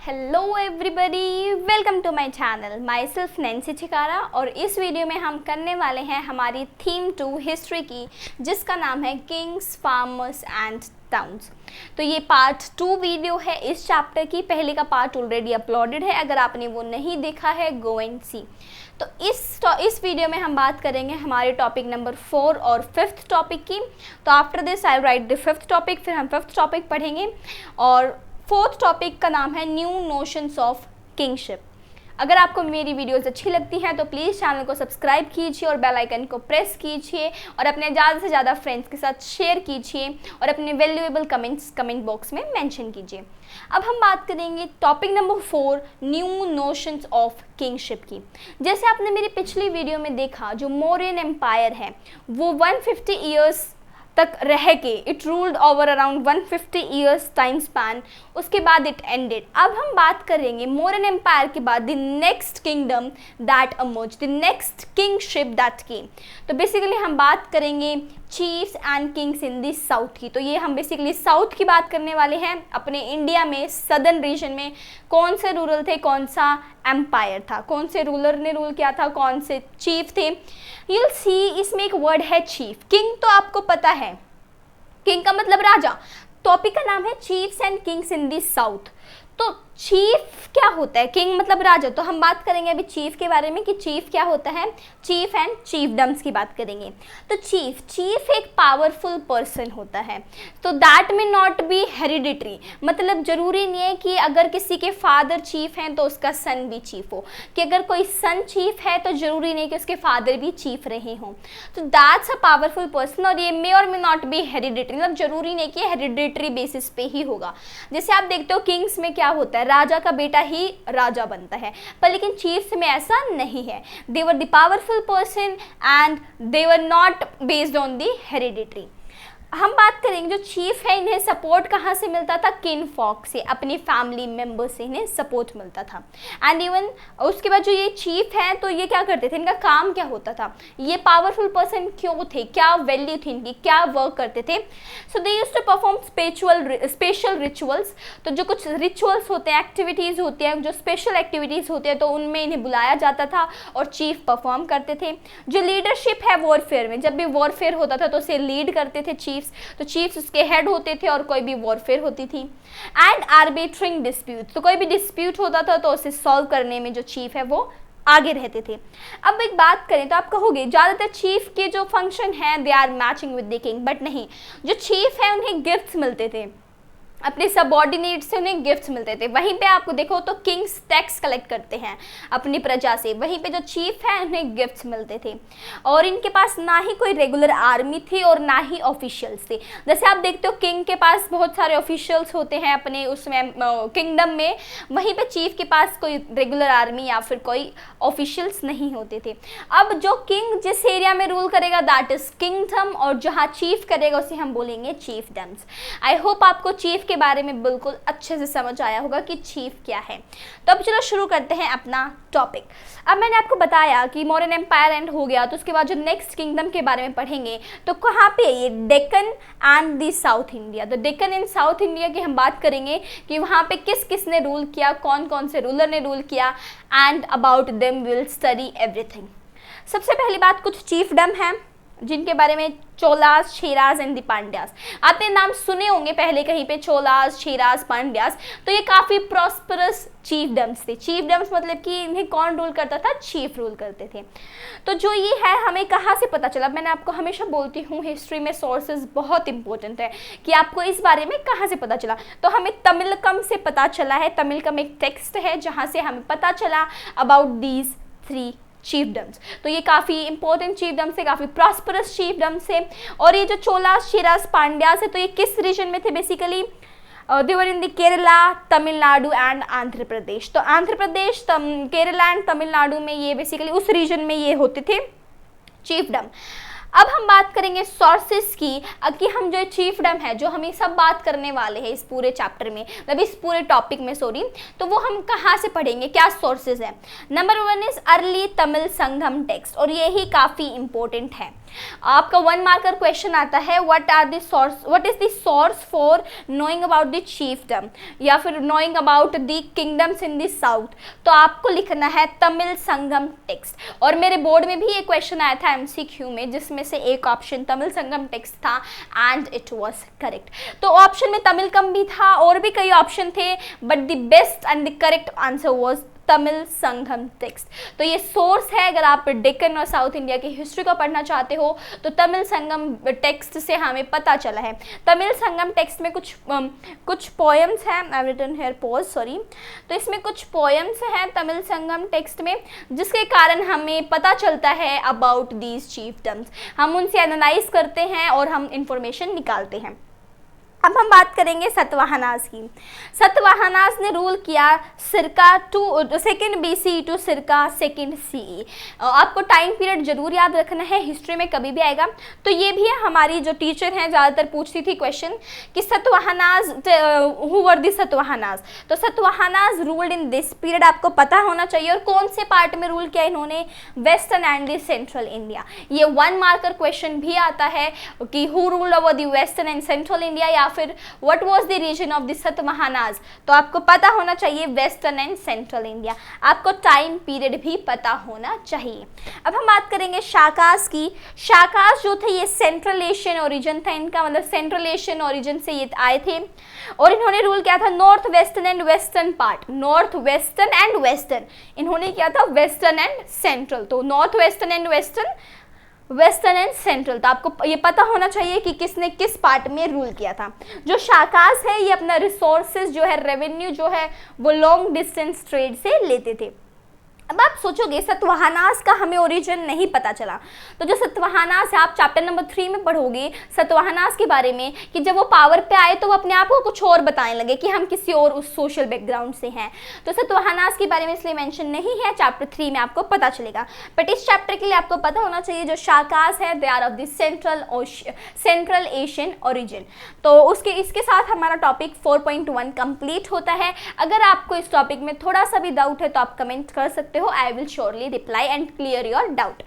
Hello everybody, welcome to my channel. Myself Nancy Chikara और इस video में हम करने वाले हैं हमारी थीम 2 हिस्ट्री की, जिसका नाम है किंग्स, फार्मर्स एंड टाउन्स। तो ये पार्ट 2 वीडियो है इस चैप्टर की। पहले का पार्ट ऑलरेडी अपलोडेड है, अगर आपने वो नहीं देखा है गो एंड सी। तो इस वीडियो में हम बात करेंगे हमारे टॉपिक नंबर 4 और 5th टॉपिक की। तो after this I right the 5th topic, फिर हम 5th टॉपिक पढ़ेंगे और 4th टॉपिक का नाम है न्यू नोशंस ऑफ किंगशिप। अगर आपको मेरी वीडियोस अच्छी लगती हैं तो प्लीज़ चैनल को सब्सक्राइब कीजिए और बेल आइकन को प्रेस कीजिए और अपने ज़्यादा से ज़्यादा फ्रेंड्स के साथ शेयर कीजिए और अपने वैल्यूएबल कमेंट बॉक्स में मेंशन कीजिए। अब हम बात करेंगे topic number 4 new notions of kingship की। जैसे आपने मेरी पिछली वीडियो में देखा, जो मौर्यन एम्पायर है वो 150 ईयर्स तक रह के it ruled over around 150 years time span, उसके बाद इट एंडेड। अब हम बात करेंगे मौर्यन एम्पायर के बाद the next kingdom that emerged, the next kingship that came. तो बेसिकली हम बात करेंगे chiefs and kings in the south की। तो ये हम बेसिकली साउथ की बात करने वाले हैं। अपने इंडिया में सदर्न रीजन में कौन से रूरल थे, कौन सा एम्पायर था, कौन से रूलर ने रूल किया था, कौन से चीफ थे। यूल सी इसमें एक वर्ड है चीफ। किंग तो आपको पता है, किंग का मतलब राजा। टॉपिक का नाम है chiefs and kings in the south. तो चीफ क्या होता है? किंग मतलब राजा। तो हम बात करेंगे अभी चीफ के बारे में कि चीफ क्या होता है। चीफ एंड चीफडम्स की बात करेंगे। तो चीफ एक पावरफुल पर्सन होता है। तो दैट में नॉट बी हेरिडिटरी, मतलब जरूरी नहीं है कि अगर किसी के फादर चीफ हैं तो उसका सन भी चीफ हो, कि अगर कोई सन चीफ है तो जरूरी नहीं कि उसके फादर भी चीफ रहे हों। तो दैट्स अ पावरफुल पर्सन और ये मे और मे नॉट बी हेरिडिटरी, मतलब जरूरी नहीं कि हेरिडिटरी बेसिस पे ही होगा। जैसे आप देखते हो किंग्स में क्या होता है, राजा का बेटा ही राजा बनता है, पर लेकिन चीफ्स में ऐसा नहीं है। They were the powerful person and they were not based on the hereditary. हम बात करेंगे जो चीफ है, इन्हें सपोर्ट कहाँ से मिलता था? किन फॉक से, अपनी फैमिली मेंबर से इन्हें सपोर्ट मिलता था। एंड इवन उसके बाद जो ये चीफ है तो ये क्या करते थे, इनका काम क्या होता था, ये पावरफुल पर्सन क्यों थे, क्या वैल्यू थी इनकी, क्या वर्क करते थे। So they used to perform special rituals. तो जो कुछ रिचुअल्स होते हैं, एक्टिविटीज़ होती हैं, जो स्पेशल एक्टिविटीज़ होती है तो उनमें इन्हें बुलाया जाता था और चीफ परफॉर्म करते थे। जो लीडरशिप है वॉरफेयर में, जब भी वॉरफेयर होता था तो उसे लीड करते थे चीफ। तो चीफ्स उसके हेड होते थे और कोई भी वॉरफेयर होती थी। एंड आर्बिट्रिंग डिस्प्यूट, तो कोई भी डिस्प्यूट होता था तो उसे सॉल्व करने में जो चीफ है वो आगे रहते थे। अब एक बात करें तो आप कहोगे ज़्यादातर चीफ के जो फंक्शन हैं they are matching with the king, but नहीं। जो चीफ है उन्हें गिफ्ट्स मिलते थे, अपने सबऑर्डिनेट से उन्हें गिफ्ट्स मिलते थे। वहीं पे आपको देखो तो किंग्स टैक्स कलेक्ट करते हैं अपनी प्रजा से, वहीं पे जो चीफ है उन्हें गिफ्ट्स मिलते थे। और इनके पास ना ही कोई रेगुलर आर्मी थी और ना ही ऑफिशियल्स थे। जैसे आप देखते हो किंग के पास बहुत सारे ऑफिशियल्स होते हैं अपने उसमें किंगडम में, वहीं पे चीफ के पास कोई रेगुलर आर्मी या फिर कोई ऑफिशियल्स नहीं होते थे। अब जो किंग जिस एरिया में रूल करेगा दैट इज किंगडम, और जहाँ चीफ करेगा उसे हम बोलेंगे चीफडम्स। आई होप आपको चीफ के बारे में बिल्कुल अच्छे से समझ आया होगा कि चीफ क्या है। तो अब चलो शुरू करते हैं अपना टॉपिक। अब मैंने आपको बताया कि मौर्यन एम्पायर एंड हो गया, तो उसके बाद जो नेक्स्ट किंगडम के बारे में पढ़ेंगे तो कहाँ पे ये Deccan and the south India. तो डेक्कन एंड साउथ इंडिया की हम बात करेंगे कि वहाँ पे किस किस ने रूल किया, कौन कौन से रूलर ने रूल किया, and about them will study everything. सबसे पहली बात, कुछ चीफडम हैं जिनके बारे में चोलास, चेरास एंड दी पांड्यास। आपने नाम सुने होंगे पहले कहीं पे, चोलास, चेरास, पांड्यास। तो ये काफ़ी प्रॉस्परस चीफडम्स थे। चीफडम्स मतलब कि इन्हें कौन रूल करता था? चीफ रूल करते थे। तो जो ये है हमें कहाँ से पता चला? मैंने आपको हमेशा बोलती हूँ हिस्ट्री में सोर्सेज बहुत इंपॉर्टेंट है कि आपको इस बारे में कहाँ से पता चला। तो हमें तमिलकम से पता चला है। तमिलकम एक टेक्स्ट है जहाँ से हमें पता चला अबाउट दीज 3 चीफडम्स। तो ये काफ़ी इंपॉर्टेंट चीफडम्स है, काफ़ी प्रॉस्परस चीफडम्स है। और ये जो चोलास, चेरास, पांड्यास है तो ये किस रीजन में थे? Basically they were in the Kerala, Tamil Nadu and Andhra Pradesh. तो आंध्र प्रदेश, केरला एंड तमिलनाडु में ये बेसिकली उस रीजन में ये होते थे चीफडम। अब हम बात करेंगे सोर्सेस की, कि हम जो चीफडम है जो हम ये सब बात करने वाले हैं इस पूरे चैप्टर में, मतलब इस पूरे टॉपिक में सॉरी, तो वो हम कहाँ से पढ़ेंगे, क्या सोर्सेज है। Number 1 is early Tamil Sangam text, और ये ही काफ़ी इंपॉर्टेंट है। आपका 1 मार्कर क्वेश्चन आता है what is the source for knowing about the chiefdom या फिर knowing about the kingdoms in the south, तो आपको लिखना है तमिल संगम टेक्स्ट। और मेरे बोर्ड में भी एक क्वेश्चन आया था MCQ में, जिसमें से एक ऑप्शन तमिल संगम टेक्स्ट था एंड इट वाज करेक्ट। तो ऑप्शन में तमिल कम भी था और भी कई ऑप्शन थे, but the best and the correct answer was Tamil Sangam text. तो ये सोर्स है, अगर आप डेक्कन और साउथ इंडिया की हिस्ट्री को पढ़ना चाहते हो तो तमिल संगम टेक्स्ट से हमें पता चला है। तमिल संगम टेक्स्ट में कुछ पोएम्स हैं, I written here pause sorry. तो इसमें कुछ पोएम्स हैं तमिल संगम टेक्स्ट में, जिसके कारण हमें पता चलता है अबाउट दीज चीफडम्स। हम उनसे एनालाइज करते हैं और हम इंफॉर्मेशन निकालते हैं। अब हम बात करेंगे सतवाहनास की। सतवाहनास ने रूल किया सिरका 2 BC टू सिरका 2 CE। आपको टाइम पीरियड जरूर याद रखना है, हिस्ट्री में कभी भी आएगा। तो ये भी है, हमारी जो टीचर हैं ज़्यादातर पूछती थी क्वेश्चन कि Satavahanas who were the Satavahanas. तो Satavahanas ruled in this period, आपको पता होना चाहिए। और कौन से पार्ट में रूल किया इन्होंने? Western and the central India. ये 1 मार्कर क्वेश्चन भी आता है कि who ruled over the western and central India या फिर what was the region of the Satavahanas. तो आपको पता होना चाहिए वेस्टर्न एंड सेंट्रल इंडिया। आपको टाइम पीरियड भी पता होना चाहिए। अब हम बात करेंगे शाकास की। शाकास जो थे ये सेंट्रल एशियन ओरिजिन था इनका, मतलब सेंट्रल एशियन ओरिजिन से ये आए थे और इन्होंने रूल किया था north western and western part. North western and western, इन्होंने किया था वेस्टर्न एंड सेंट्रल। तो north western and western and central. तो आपको ये पता होना चाहिए कि किसने किस पार्ट में रूल किया था। जो शाकास है ये अपना रिसोर्सेज जो है, रेवेन्यू जो है, वो लॉन्ग डिस्टेंस ट्रेड से लेते थे। अब आप सोचोगे सतवाहनास का हमें ओरिजिन नहीं पता चला, तो जो सतवाहनास है आप चैप्टर नंबर 3 में पढ़ोगे सतवाहनास के बारे में कि जब वो पावर पे आए तो वो अपने आप को कुछ और बताने लगे कि हम किसी और उस सोशल बैकग्राउंड से हैं। तो सतवाहनास के बारे में इसलिए मेंशन नहीं है, चैप्टर 3 में आपको पता चलेगा। बट इस चैप्टर के लिए आपको पता होना चाहिए जो शाकास है they are of the central Asian origin. तो इसके साथ हमारा टॉपिक 4.1 कंप्लीट होता है। अगर आपको इस टॉपिक में थोड़ा सा भी डाउट है तो आप कमेंट कर सकते हो, I will surely reply and clear your doubt.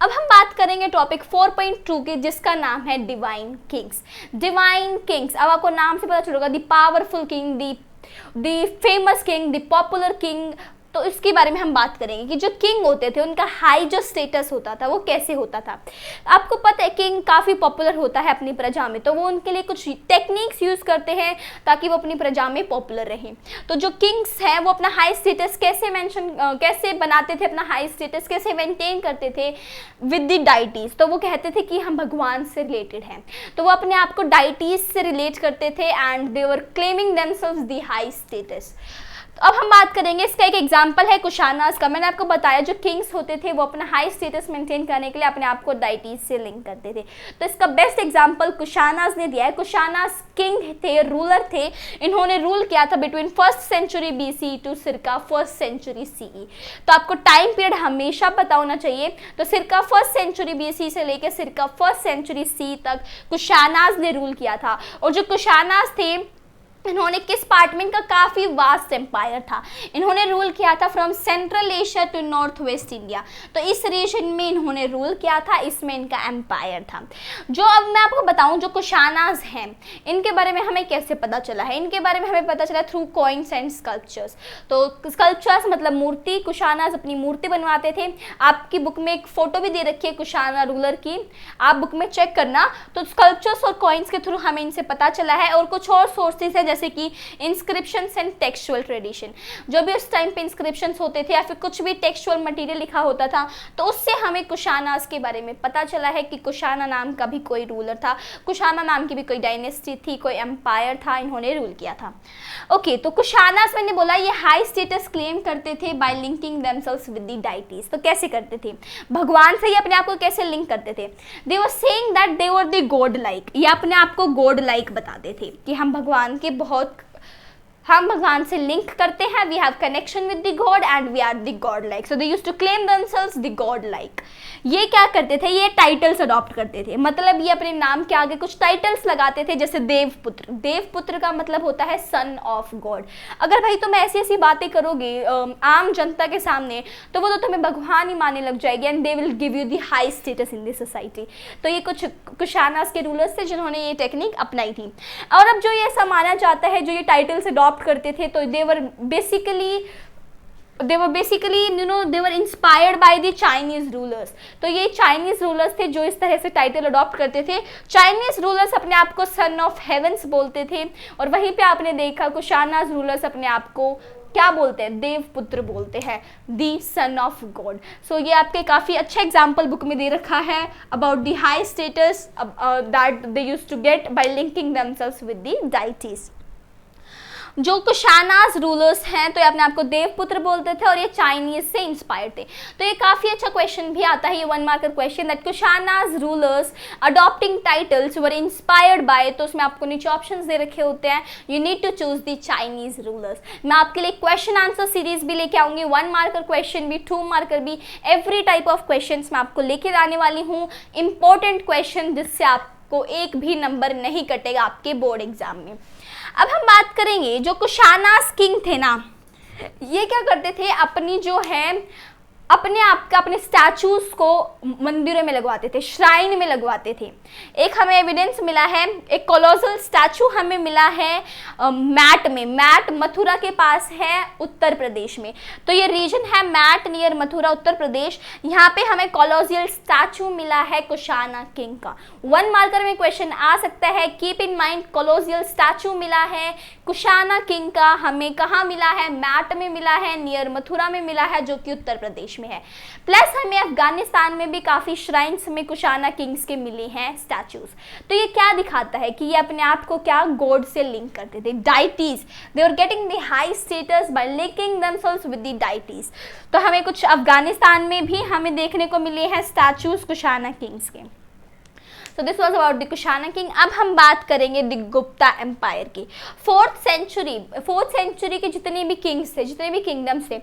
अब हम बात करेंगे टॉपिक 4.2 की, जिसका नाम है डिवाइन किंग्स। डिवाइन किंग्स, अब आपको नाम से पता चलेगा the powerful king, the famous king, the popular king. तो इसके बारे में हम बात करेंगे कि जो किंग होते थे उनका हाई जो स्टेटस होता था वो कैसे होता था। आपको पता है किंग काफ़ी पॉपुलर होता है अपनी प्रजा में, तो वो उनके लिए कुछ टेक्निक्स यूज़ करते हैं ताकि वो अपनी प्रजा में पॉपुलर रहें। तो जो किंग्स हैं वो अपना हाई स्टेटस कैसे बनाते थे, अपना हाई स्टेटस कैसे मेंटेन करते थे विद द डाइटीज़। तो वो कहते थे कि हम भगवान से रिलेटेड हैं, तो वो अपने आप को डाइटीज़ से रिलेट करते थे and they were claiming themselves the high status. तो अब हम बात करेंगे, इसका एक एग्जांपल है कुशानास का। मैंने आपको बताया जो किंग्स होते थे वो अपना हाई स्टेटस मेंटेन करने के लिए अपने आप को डाइटीज से लिंक करते थे। तो इसका बेस्ट एग्जांपल कुशानास ने दिया है। कुशानास किंग थे, रूलर थे। इन्होंने रूल किया था between 1st century BC to सिरका 1st सेंचुरी CE। तो आपको टाइम पीरियड हमेशा पता होना चाहिए। तो सिरका 1st सेंचुरी BC से लेकर सिरका 1st सेंचुरी CE तक कुशानास ने रूल किया था। और जो कुशानास थे इन्होंने किस पार्ट में, इनका काफ़ी वास्ट एम्पायर था। इन्होंने रूल किया था from central Asia to north west India. तो इस रीजन में इन्होंने रूल किया था, इसमें इनका एम्पायर था। जो अब मैं आपको बताऊं जो कुशानास हैं इनके बारे में हमें कैसे पता चला है। इनके बारे में हमें पता चला थ्रू कॉइन्स एंड स्कल्पचर्स। तो स्कल्पचर्स मतलब मूर्ति, कुशानास अपनी मूर्ति बनवाते थे। आपकी बुक में एक फोटो भी दे रखी है कुशाना रूलर की, आप बुक में चेक करना। तो स्कल्पचर्स और कॉइन्स के थ्रू हमें इनसे पता चला है। और कुछ और सोर्सेज है जैसे कि इंस्क्रिप्शंस एंड टेक्सचुअल ट्रेडिशन। जो भी उस टाइम पे इंस्क्रिप्शंस होते थे या फिर कुछ भी टेक्सचुअल मटेरियल लिखा होता था तो उससे हमें कुशानास के बारे में पता चला है कि कुशाना नाम का भी कोई रूलर था, कुशाना नाम की भी कोई डायनेस्टी थी, कोई एम्पायर था, इन्होंने रूल किया था। ओके, तो कुशानास मैंने बोला ये हाई स्टेटस क्लेम करते थे bye linking themselves with the deities. तो कैसे करते थे, भगवान से ही अपने आप को कैसे लिंक करते थे। They were saying that they were the god like, ये अपने आप को गॉड लाइक बताते थे कि हम भगवान के बहुत हम भगवान से लिंक करते हैं, we have connection with the god and we are the god like, so they used to claim themselves the god like. ये क्या करते थे, ये टाइटल्स अडॉप्ट करते थे, मतलब ये अपने नाम के आगे कुछ टाइटल्स लगाते थे, जैसे देवपुत्र। देवपुत्र का मतलब होता है सन ऑफ गॉड। अगर भाई तुम ऐसी ऐसी बातें करोगे आम जनता के सामने, तो वो तो तुम्हें भगवान ही मानने लग जाएगी, and they will give you the high status in this society. तो ये कुछ कुशानास के रूलर्स थे जिन्होंने ये टेक्निक अपनाई थी। और अब जो ये ऐसा माना जाता है, जो ये टाइटल्स अडॉप्ट करते थे, तो they were basically you know they were inspired by the Chinese rulers। तो ये चाइनीज रूलर्स थे जो इस तरह से टाइटल अडॉप्ट करते थे। चाइनीज रूलर्स अपने आप को सन ऑफ हेवेंस बोलते थे, और वहीं पे आपने देखा कुशानाज रूलर्स अपने आप को क्या बोलते हैं, देवपुत्र बोलते हैं, दी सन ऑफ गॉड। सो ये आपके काफ़ी अच्छा एग्जाम्पल बुक में दे रखा है about the high status that they used to get by linking themselves with the deities. जो कुशानाज रूलर्स हैं, तो ये अपने आप को देवपुत्र बोलते थे और ये चाइनीज से इंस्पायर्ड थे। तो ये काफ़ी अच्छा क्वेश्चन भी आता है, ये 1 marker question, that Kushanas rulers adopting titles were inspired by. तो उसमें आपको नीचे ऑप्शंस दे रखे होते हैं, you need to choose the Chinese rulers. मैं आपके लिए क्वेश्चन आंसर सीरीज भी लेके आऊंगी, 1 मार्कर क्वेश्चन भी, 2 मार्कर भी, एवरी टाइप ऑफ क्वेश्चन मैं आपको लेके आने वाली हूँ, इंपॉर्टेंट क्वेश्चन जिससे आपको एक भी नंबर नहीं कटेगा आपके बोर्ड एग्जाम में। अब हम बात करेंगे जो कुशानास किंग थे ना, ये क्या करते थे, अपनी जो है अपने आप का अपने स्टैचूज को मंदिरों में लगवाते थे, श्राइन में लगवाते थे। एक हमें एविडेंस मिला है, एक कोलोसल स्टैचू हमें मिला है मैट में। मैट मथुरा के पास है उत्तर प्रदेश में, तो ये रीजन है मैट नियर मथुरा उत्तर प्रदेश। यहाँ पे हमें कोलोसियल स्टैचू मिला है कुशाना किंग का। 1 मार्कर में क्वेश्चन आ सकता है, कीप इन माइंड कोलोसियल स्टैचू मिला है कुशाना किंग का, हमें कहाँ मिला है, मैट में मिला है, नियर मथुरा में मिला है, जो कि उत्तर प्रदेश में है। प्लस हमें अफगानिस्तान में भी काफी श्राइन्स में कुशाना किंग्स के मिले हैं स्टैचूज। तो ये क्या दिखाता है कि ये अपने आप को क्या गॉड से लिंक करते थे, deities. They are getting the high status by linking themselves with the deities. तो हमें कुछ अफगानिस्तान में भी हमें देखने को मिले हैं स्टैचूज कुशाना किंग्स के। So this was about the Kushana king. अब हम बात करेंगे द गुप्ता एम्पायर की। 4th सेंचुरी के जितने भी किंग्स थे, जितने भी किंगडम्स थे,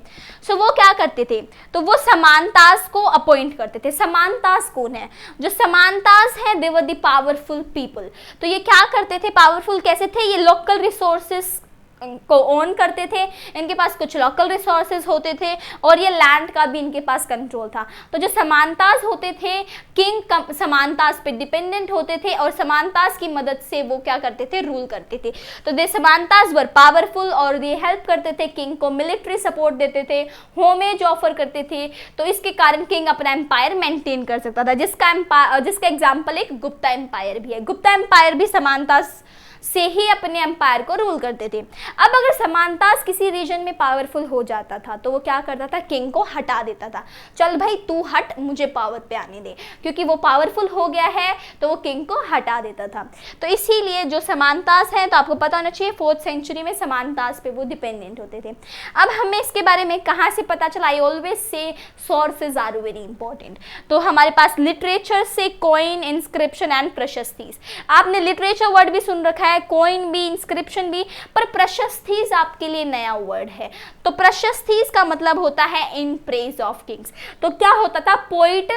सो वो क्या करते थे, तो वो समानतास को अपॉइंट करते थे। समानतास कौन है, जो समानतास है they were the powerful people. तो ये क्या करते थे, पावरफुल कैसे थे, ये लोकल रिसोर्सेस को ओन करते थे, इनके पास कुछ लोकल रिसोर्सेज होते थे, और ये लैंड का भी इनके पास कंट्रोल था। तो जो समानतास होते थे, किंग समानतास पे डिपेंडेंट होते थे, और समानतास की मदद से वो क्या करते थे, रूल करते थे। तो दे समानतास वर पावरफुल, और ये हेल्प करते थे किंग को, मिलिट्री सपोर्ट देते थे, होमेज ऑफर करते थे। तो इसके कारण किंग अपना एम्पायर मेंटेन कर सकता था, जिसका एग्जाम्पल एक गुप्ता एम्पायर भी है। गुप्ता एम्पायर भी समानतास से ही अपने एम्पायर को रूल करते थे। अब अगर समानतास किसी रीजन में पावरफुल हो जाता था, तो वो क्या करता था, किंग को हटा देता था, चल भाई तू हट, मुझे पावर पे आने दे, क्योंकि वो पावरफुल हो गया है, तो वो किंग को हटा देता था। तो इसीलिए जो समानतास है, तो आपको पता होना चाहिए 4th सेंचुरी में समानतास पे वो डिपेंडेंट होते थे। अब हमें इसके बारे में कहाँ से पता चला, I always say sources are very important. तो हमारे पास लिटरेचर से, कॉइन, इंस्क्रिप्शन एंड प्रशस्तीज। आपने लिटरेचर वर्ड भी सुन रखा है, कॉइन भी, इंस्क्रिप्शन भी, पर प्रशस्तीज आपके लिए नया वर्ड है। तो प्रशस्तीज का मतलब होता है इन प्रेज ऑफ किंग्स। तो क्या होता था, पोइट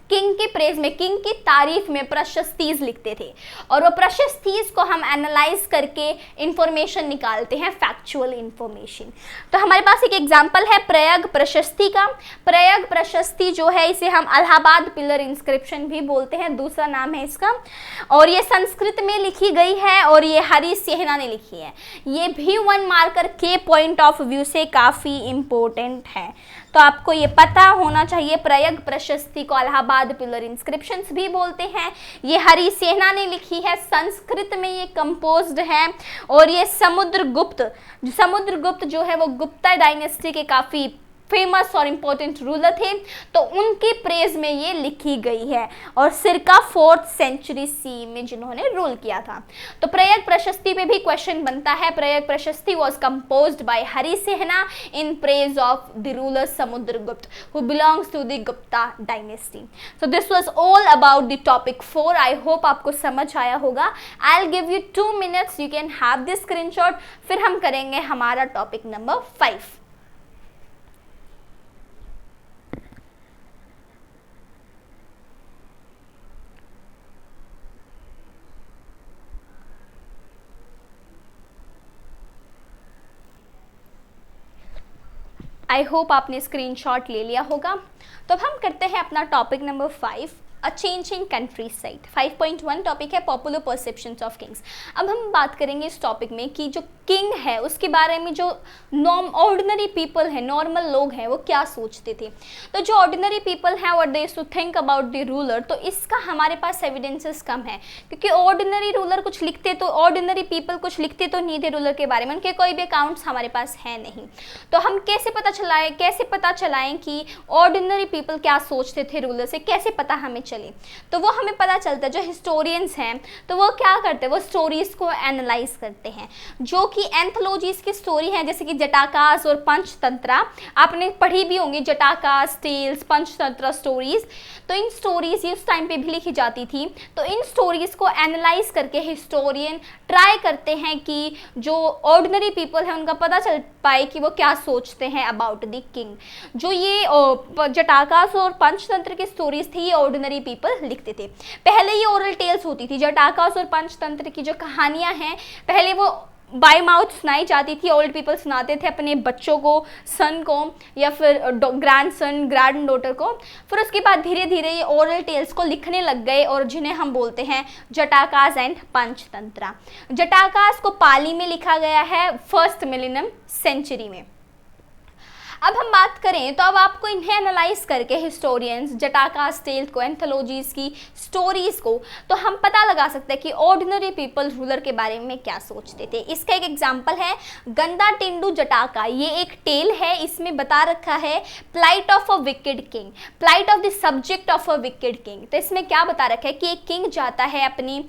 किंग की प्रेज में, किंग की तारीफ में प्रशस्तीज लिखते थे, और वो प्रशस्तीज को हम एनालाइज करके इंफॉर्मेशन निकालते हैं, फैक्चुअल इंफॉर्मेशन। तो हमारे पास एक एग्जांपल है प्रयाग प्रशस्ति का। प्रयाग प्रशस्ति जो है, इसे हम इलाहाबाद पिलर इंस्क्रिप्शन भी बोलते हैं, दूसरा नाम है इसका, और ये संस्कृत में लिखी गई है, और ये हरी सेहना ने लिखी है। ये भी 1 मार्कर के पॉइंट ऑफ व्यू से काफ़ी इंपॉर्टेंट है, तो आपको ये पता होना चाहिए। प्रयाग प्रशस्ति को इलाहाबाद पिलर इंस्क्रिप्शंस भी बोलते हैं। ये हरी सेहना ने लिखी है, संस्कृत में ये कंपोज्ड है, और ये समुद्रगुप्त जो है वो गुप्ता डायनेस्टी के काफ़ी फेमस और इम्पोर्टेंट रूलर थे, तो उनके प्रेज में ये लिखी गई है, और सिरका 4th सेंचुरी सी में जिन्होंने रूल किया था। तो प्रयाग प्रशस्ति पे भी क्वेश्चन बनता है। Prayag Prashasti was composed by Harisena in praise of the ruler Samudragupta who belongs to the Gupta dynasty. So this was all about the topic 4। I hope आपको समझ आया होगा। I will give you 2 minutes, you can have this screenshot, फिर हम करेंगे हमारा topic number 5। I hope आपने screenshot ले लिया होगा। तो अब हम करते हैं अपना topic number 5, a changing country side. 5.1 topic है पॉपुलर परसेप्शंस ऑफ किंग्स। अब हम बात करेंगे इस टॉपिक में कि जो किंग है उसके बारे में जो ऑर्डिनरी पीपल है, नॉर्मल लोग हैं, वो क्या सोचते थे। तो जो ऑर्डिनरी पीपल हैं what they used to think about the ruler, तो इसका हमारे पास एविडेंसेस कम है, क्योंकि ऑर्डिनरी रूलर कुछ लिखते तो ऑर्डिनरी पीपल कुछ लिखते तो नहीं थे रूलर के बारे में, उनके कोई भी अकाउंट्स हमारे पास है नहीं। तो हम कैसे पता चलाएं कि ऑर्डिनरी पीपल क्या सोचते थे रूलर से, कैसे पता हमें चले। तो वो हमें पता चलता है, जो हिस्टोरियंस हैं तो वो क्या करते हैं, वो स्टोरीज को एनालाइज करते हैं, जो कि एंथोलॉजीज की स्टोरी है, जैसे कि जटाकास और पंचतंत्रा, आपने पढ़ी भी होंगी, जटाकास टेल्स, पंचतंत्रा स्टोरीज। तो इन स्टोरीज ये उस टाइम पे भी लिखी जाती थी। तो इन स्टोरीज को एनालाइज करके हिस्टोरियन ट्राई करते हैं कि जो ऑर्डिनरी पीपल है उनका पता चल पाए कि वो क्या सोचते हैं अबाउट द किंग। जो ये जटाकास और पंचतंत्र की स्टोरीज थी, ये ऑर्डिनरी पीपल लिखते थे। पहले ये ओरल टेल्स होती थी, जटाकास और पंचतंत्र की जो कहानियां हैं पहले वो बाय माउथ सुनाई जाती थी, ओल्ड पीपल सुनाते थे अपने बच्चों को, सन को, या फिर ग्रैंड सन, ग्रैंड डॉटर को। फिर उसके बाद धीरे धीरे ये ओरल टेल्स को लिखने लग गए, और जिन्हें हम बोलते हैं जटाकास एंड पंचतंत्रा। जटाकास को पाली में लिखा गया है 1st मिलेनियम सेंचुरी में। अब हम बात करें तो अब आपको इन्हें एनालाइज करके हिस्टोरियंस, जटाकास टेल को, एंथोलॉजीज की स्टोरीज को, तो हम पता लगा सकते हैं कि ऑर्डिनरी पीपल रूलर के बारे में क्या सोचते थे। इसका एक एग्जांपल है गंदा टिंडू जटाका। ये एक टेल है, इसमें बता रखा है plight of a wicked king, plight of the subject of a wicked king. तो इसमें क्या बता रखा है कि एक किंग जाता है अपनी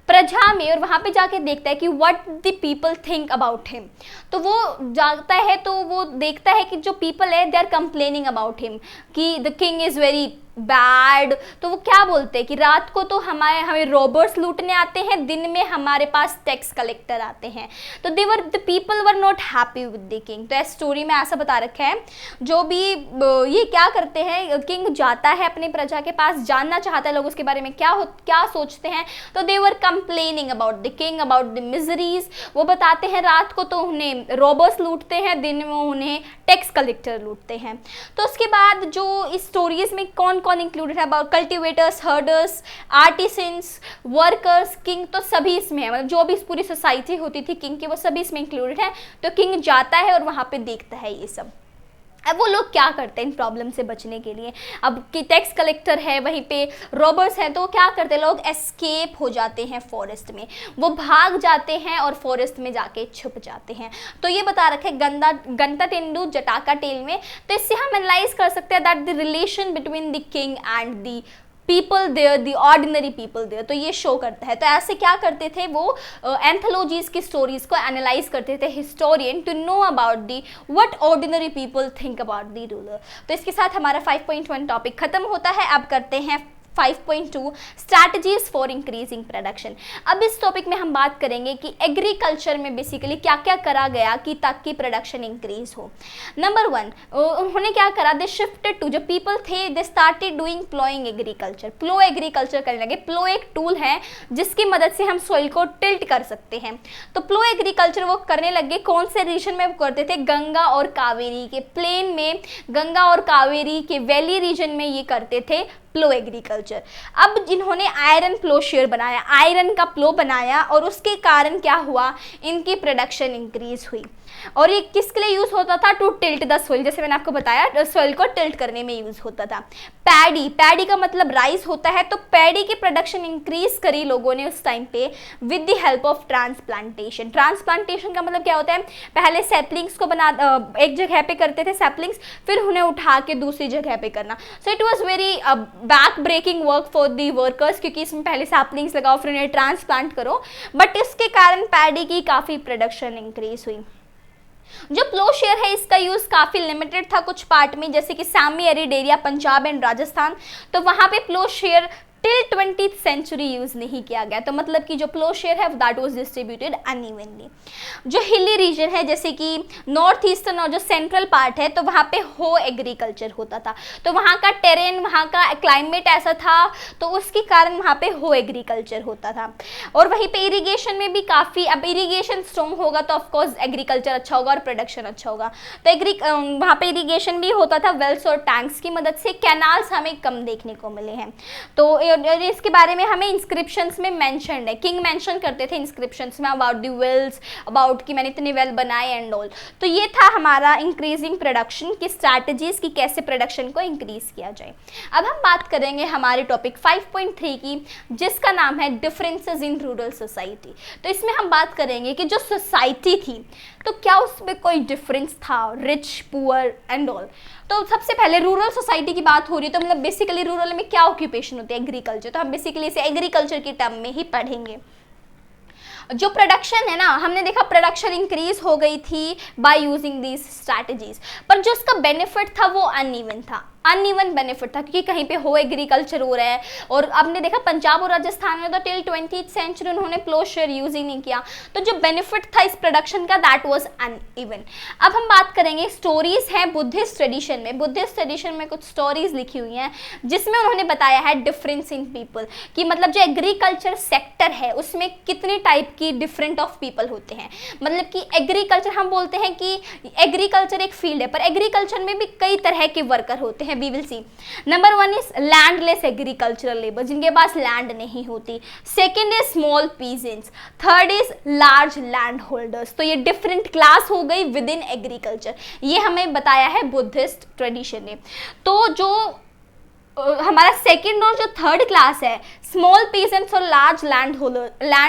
प्रजा में और वहाँ पे जाके देखता है कि what the people think about him. तो वो जाता है तो वो देखता है कि जो पीपल है they are complaining about him कि the king is very bad. तो वो क्या बोलते हैं कि रात को तो हमें रॉबर्स लूटने आते हैं, दिन में हमारे पास टैक्स कलेक्टर आते हैं। तो the people were not happy with the king. तो इस स्टोरी में ऐसा बता रखा है, जो भी ये क्या करते हैं, किंग जाता है अपने प्रजा के पास, जानना चाहता है लोग उसके बारे में क्या सोचते हैं। तो they were complaining about the king, about the miseries. वो बताते हैं रात को तो उन्हें रॉबर्स लूटते हैं, दिन में उन्हें टैक्स कलेक्टर लूटते हैं। तो उसके बाद जो इस स्टोरीज में कौन इंक्लूडेड है, about cultivators, herders, artisans, workers, king, तो सभी इसमें है, मतलब जो भी पूरी सोसाइटी होती थी किंग की वो सभी इसमें इंक्लूडेड है। तो किंग जाता है और वहाँ पे देखता है ये सब। अब वो लोग क्या करते हैं इन प्रॉब्लम से बचने के लिए, अब कि टैक्स कलेक्टर है, वहीं पे रॉबर्स हैं, तो क्या करते हैं लोग, एस्केप हो जाते हैं फॉरेस्ट में, वो भाग जाते हैं और फॉरेस्ट में जाके छुप जाते हैं। तो ये बता रखे गंदा टिंडू जटाका टेल में। तो इससे हम एनालाइज कर सकते हैं that the relation between the king and the people there, the ordinary people there. तो ये शो करता है। तो ऐसे क्या करते थे वो, एंथोलॉजीज की स्टोरीज को एनालाइज करते थे historian to know about the what ordinary people think about the ruler. तो इसके साथ हमारा 5.1 टॉपिक खत्म होता है। अब करते हैं 5.2 स्ट्रैटेजीज फॉर इंक्रीजिंग प्रोडक्शन। अब इस टॉपिक में हम बात करेंगे कि एग्रीकल्चर में बेसिकली क्या क्या करा गया कि ताकि प्रोडक्शन इंक्रीज हो। नंबर 1, उन्होंने क्या करा, दे शिफ्टेड टू, जो पीपल थे they started doing ploughing agriculture. Plough agriculture करने लगे। प्लो एक टूल है जिसकी मदद से हम सॉइल को टिल्ट कर सकते हैं। तो प्लो एग्रीकल्चर वो करने लगे। कौन से रीजन में वो करते थे, गंगा और कावेरी के प्लेन में, गंगा और कावेरी के वैली रीजन में ये करते थे प्लो एग्रीकल्चर। अब जिन्होंने आयरन प्लो शेयर बनाया, आयरन का प्लो बनाया, और उसके कारण क्या हुआ, इनकी प्रोडक्शन इंक्रीज हुई। और ये किसके लिए यूज होता था, टू टिल्ट द सोइल, जैसे मैंने आपको बताया सोइल को टिल्ट करने में यूज होता था। पैडी, पैडी का मतलब राइस होता है, तो पैडी की प्रोडक्शन इंक्रीज करी लोगों ने उस टाइम पे with the help of transplantation. Transplantation का मतलब क्या होता है, पहले सैपलिंग्स को बना एक जगह पे करते थे सैपलिंग्स, फिर उन्हें उठा के दूसरी जगह पे करना। So it was very back breaking work for the workers, क्योंकि इसमें पहले सैपलिंग्स लगाओ फिर उन्हें ट्रांसप्लांट करो, बट इसके कारण पैडी की काफ़ी प्रोडक्शन इंक्रीज हुई। जो प्लो शेयर है इसका यूज काफी लिमिटेड था कुछ पार्ट में, जैसे कि semi arid area Punjab and Rajasthan, तो वहां पे plough share till 20th century use नहीं किया गया। तो मतलब कि जो प्लो शेयर है दैट वाज डिस्ट्रीब्यूटेड अनइवनली। जो हिली रीजन है जैसे कि नॉर्थ ईस्टर्न और जो सेंट्रल पार्ट है, तो वहाँ पे हो एग्रीकल्चर होता था, तो वहाँ का टेरेन, वहाँ का क्लाइमेट ऐसा था, तो उसके कारण वहाँ पे हो एग्रीकल्चर होता था। और वहीं पे इरिगेशन में भी काफ़ी, अब इरिगेशन स्ट्रॉन्ग होगा तो ऑफकोर्स एग्रीकल्चर अच्छा होगा और प्रोडक्शन अच्छा होगा, तो वहाँ पे इरिगेशन भी होता था वेल्स और टैंक्स की मदद से। कैनाल्स हमें कम देखने को मिले हैं, तो इसके बारे में हमें इंस्क्रिप्शंस में मेंशन्ड है, किंग मेंशन करते थे इंस्क्रिप्शंस में अबाउट द वेल्स, अबाउट कि मैंने इतने वेल बनाए एंड ऑल। तो ये था हमारा इंक्रीजिंग प्रोडक्शन की स्ट्रैटेजीज की, कैसे प्रोडक्शन को इंक्रीज किया जाए। अब हम बात करेंगे हमारे टॉपिक 5.3 की, जिसका नाम है डिफरेंसेस इन रूरल सोसाइटी। तो इसमें हम बात करेंगे कि जो सोसाइटी थी तो क्या उसमें कोई डिफरेंस था, रिच पुअर एंड ऑल। तो सबसे पहले रूरल सोसाइटी की बात हो रही है, तो मतलब बेसिकली रूरल में क्या ऑक्यूपेशन होती है, एग्रीकल्चर, तो हम बेसिकली इसे एग्रीकल्चर की टर्म में ही पढ़ेंगे। जो प्रोडक्शन है ना, हमने देखा प्रोडक्शन इंक्रीज हो गई थी बाय यूजिंग दीज स्ट्रैटेजीज, पर जो उसका बेनिफिट था वो अनइवन था, अनइवन बेनिफिट था, क्योंकि कहीं पे हो एग्रीकल्चर हो रहा है। और आपने देखा पंजाब और राजस्थान में तो टिल 20th सेंचुरी उन्होंने प्लो शेयर यूज ही नहीं किया, तो जो बेनिफिट था इस प्रोडक्शन का दैट वाज अनइवन। अब हम बात करेंगे स्टोरीज हैं बुद्धिस्ट ट्रेडिशन में, बुद्धिस्ट ट्रेडिशन में कुछ स्टोरीज लिखी हुई हैं जिसमें उन्होंने बताया है डिफरेंस इन पीपल, कि मतलब जो एग्रीकल्चर सेक्टर है उसमें कितने टाइप की डिफरेंट ऑफ पीपल होते हैं। मतलब कि एग्रीकल्चर, हम बोलते हैं कि एग्रीकल्चर एक फील्ड है, पर एग्रीकल्चर में भी कई तरह के वर्कर होते हैं, we will see. Number 1 is landless agricultural labor, जिनके पास लैंड नहीं होती। Second is small peasants, third is large land holders. तो ये डिफरेंट क्लास हो गई विद इन एग्रीकल्चर, ये हमें बताया है बुद्धिस्ट ट्रेडिशन ने। तो जो हमारा सेकेंड और जो थर्ड क्लास है, स्मॉल पीजेंट्स और लार्ज लैंड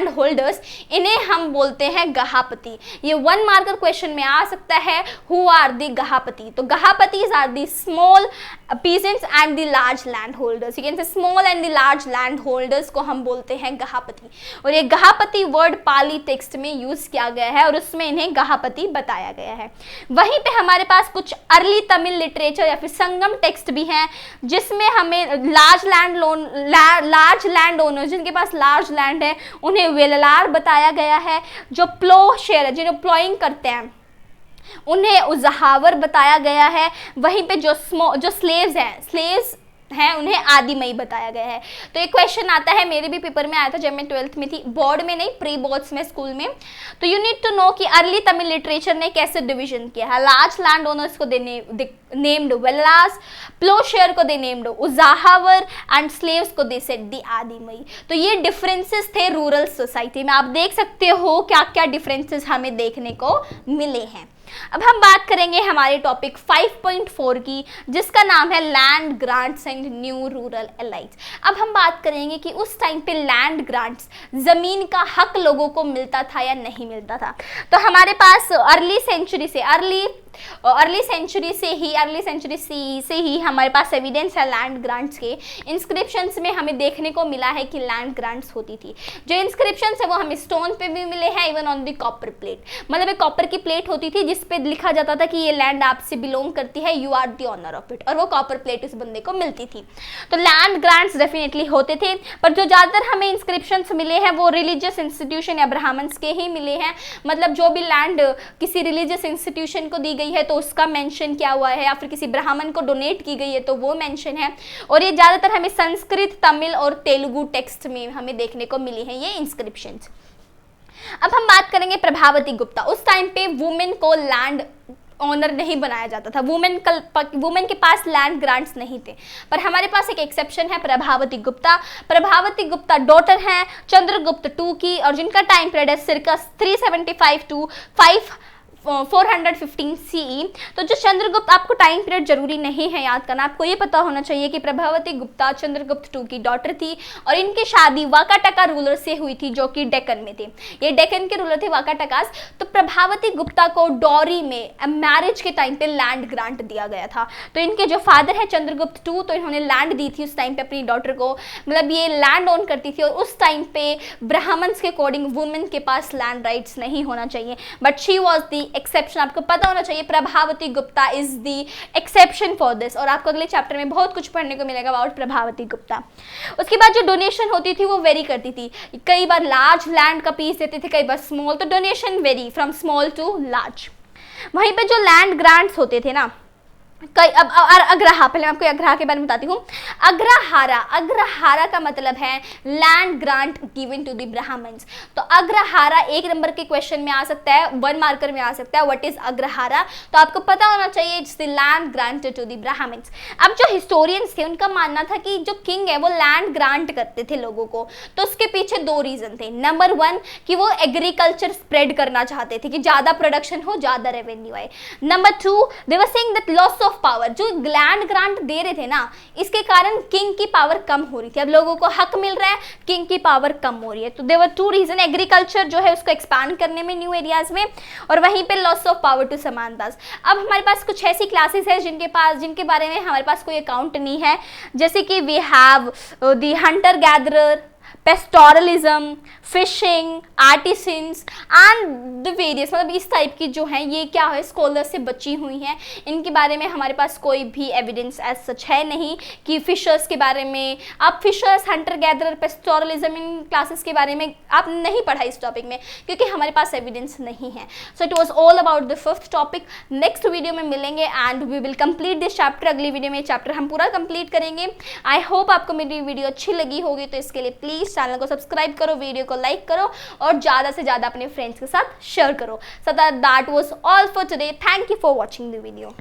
होल्डर्स, इन्हें हम बोलते हैं गहापति। ये 1 मार्कर क्वेश्चन में आ सकता है, हु आर दी गहापति। तो gahapatis are the small peasants and the large land holders, you can say small and the large land holders को हम बोलते हैं गहापति। और ये गहापति वर्ड पाली टेक्स्ट में यूज किया गया है और उसमें इन्हें गहापति बताया गया है। वहीं पे हमारे पास कुछ अर्ली तमिल लिटरेचर या फिर संगम टेक्स्ट भी हैं, जिसमें हमें लार्ज लैंड ओनर्स, जिनके पास लार्ज लैंड है, उन्हें वेलार बताया गया है। जो प्लो शेयर है, जो प्लॉइंग करते हैं, उन्हें उजहावर बताया गया है। वहीं पे जो स्लेव्स हैं उन्हें आदिमई बताया गया है। तो एक क्वेश्चन आता है, मेरे भी पेपर में आया था जब मैं 12th में थी, बोर्ड में नहीं, प्री बोर्ड्स में, स्कूल में। तो यू नीड टू नो कि अर्ली तमिल लिटरेचर ने कैसे डिवीजन किया है। लार्ज लैंड ओनर्स को नेम्ड वेलास, प्लो शेयर को दे नेम्ड उजाहावर एंड स्लेव्स को दे सेड दी आदिमई। तो ये डिफरेंसेस थे रूरल सोसाइटी में। आप देख सकते हो क्या क्या डिफरेंसेस हमें देखने को मिले हैं। अब हम बात करेंगे हमारे टॉपिक 5.4 की, जिसका नाम है land grants and new rural elites. अब हम बात करेंगे कि उस टाइम पे लैंड ग्रांट्स, जमीन का हक लोगों को मिलता था या नहीं मिलता था। तो हमारे पास अर्ली सेंचुरी से ही हमारे पास एविडेंस है लैंड ग्रांट्स के। इंस्क्रिप्शंस में हमें देखने को मिला है कि लैंड ग्रांट्स होती थी। जो इंस्क्रिप्शंस है वो हमें स्टोन पे भी मिले हैं, even on the copper plate. मतलब एक कॉपर की प्लेट होती थी जिस पे लिखा जाता था कि ये लैंड आपसे बिलोंग करती है, you are the owner of it, और वो कॉपर प्लेट उस बंदे को मिलती थी। तो लैंड ग्रांट्स डेफिनेटली होते थे, पर जो ज़्यादातर हमें इंस्क्रिप्शंस मिले हैं वो रिलीजियस इंस्टीट्यूशन या ब्राह्मण्स के ही मिले हैं। मतलब जो भी लैंड किसी रिलीजियस इंस्टीट्यूशन को दी गई है तो उसका मेंशन किया हुआ है, या फिर किसी ब्राह्मण को डोनेट की गई है तो वो मेंशन है। और ये ज़्यादातर हमें संस्कृत, तमिल और तेलुगु टेक्स्ट में हमें देखने को मिली है ये इंस्क्रिप्शंस। अब हम बात करेंगे प्रभावती गुप्ता। उस टाइम पे वुमेन को लैंड ऑनर नहीं बनाया जाता था, वुमेन के पास लैंड ग्रांट्स नहीं थे। पर हमारे पास एक एक्सेप्शन है, प्रभावती गुप्ता। प्रभावती गुप्ता डॉटर हैं चंद्रगुप्त टू की, और जिनका टाइम पीरियड है circa 375 to 415 CE। तो जो चंद्रगुप्त, आपको टाइम पीरियड जरूरी नहीं है याद करना, आपको ये पता होना चाहिए कि प्रभावती गुप्ता चंद्रगुप्त टू की डॉटर थी और इनकी शादी वाकाटका रूलर से हुई थी जो कि डेक्कन में थे। ये डेक्कन के रूलर थे वाकाटकास। तो प्रभावती गुप्ता को डॉरी में मैरिज के टाइम पे लैंड ग्रांट दिया गया था। तो इनके जो फादर है चंद्रगुप्त टू, तो इन्होंने लैंड दी थी उस टाइम पे अपनी डॉटर को, मतलब ये लैंड ओन करती थी। और उस टाइम पे ब्राह्मण्स के अकॉर्डिंग वुमेन के पास लैंड राइट्स नहीं होना चाहिए, but she was the exception. आपको पता होना चाहिए Prabhavati Gupta is the exception for this. और आपको अगले चैप्टर में बहुत कुछ पढ़ने को मिलेगा अबाउट प्रभावती गुप्ता। उसके बाद जो डोनेशन होती थी वो वेरी करती थी, कई बार लार्ज लैंड का पीस देते थे, कई बार स्मॉल। तो donation vary from small to large. वहीं पे जो लैंड ग्रांट्स होते थे ना, कई अब अग्रहा, पहले मैं आपको अग्रहा के बारे में बताती हूँ। अग्रहारा का मतलब है land grant given to the Brahmins. तो अग्रहारा 1 नंबर के क्वेश्चन में आ सकता है, 1 मार्कर में आ सकता है, व्हाट इज अग्रहारा। तो आपको पता होना चाहिए it's the land granted to the Brahmins. अब जो हिस्टोरियंस थे उनका मानना था कि जो किंग है वो लैंड ग्रांट करते थे लोगों को, तो उसके पीछे 2 रीजन थे। नंबर 1 कि वो एग्रीकल्चर स्प्रेड करना चाहते थे कि ज्यादा प्रोडक्शन हो, ज्यादा रेवेन्यू आए। Number 2 they were saying that loss of power, जो लैंड ग्रांट दे रहे थे ना, इसके कारण किंग की पावर कम हो रही थी। अब लोगों को हक मिल रहा है, किंग की पावर कम हो रही है। तो देयर वर 2 रीजन, एग्रीकल्चर जो है उसको एक्सपांड करने में न्यू एरियाज में, और वहीं पे लॉस ऑफ पावर टू समानदास। अब हमारे पास कुछ ऐसी क्लासेस है जिनके बारे में हमारे पास कोई अकाउंट नहीं है, जैसे कि we have the hunter gatherer, pastoralism, fishing, artisans and the various, मतलब इस टाइप की जो हैं ये क्या है स्कॉलर से बची हुई हैं। इनके बारे में हमारे पास कोई भी एविडेंस एज सच है नहीं कि फिशर्स के बारे में, आप फिशर्स, हंटर गैदरर, पेस्टोरलिज्म इन क्लासेस के बारे में आप नहीं पढ़ा इस टॉपिक में, क्योंकि हमारे पास एविडेंस नहीं है। So it was all about the 5th topic. Next video में मिलेंगे and we will complete this chapter. अगली वीडियो में चैप्टर हम पूरा कंप्लीट करेंगे। आई होप आपको मेरी वीडियो अच्छी लगी होगी, तो इसके लिए प्लीज चैनल को सब्सक्राइब करो, वीडियो को लाइक करो और ज़्यादा से ज़्यादा अपने फ्रेंड्स के साथ शेयर करो। So that was all for today. Thank you for watching the video.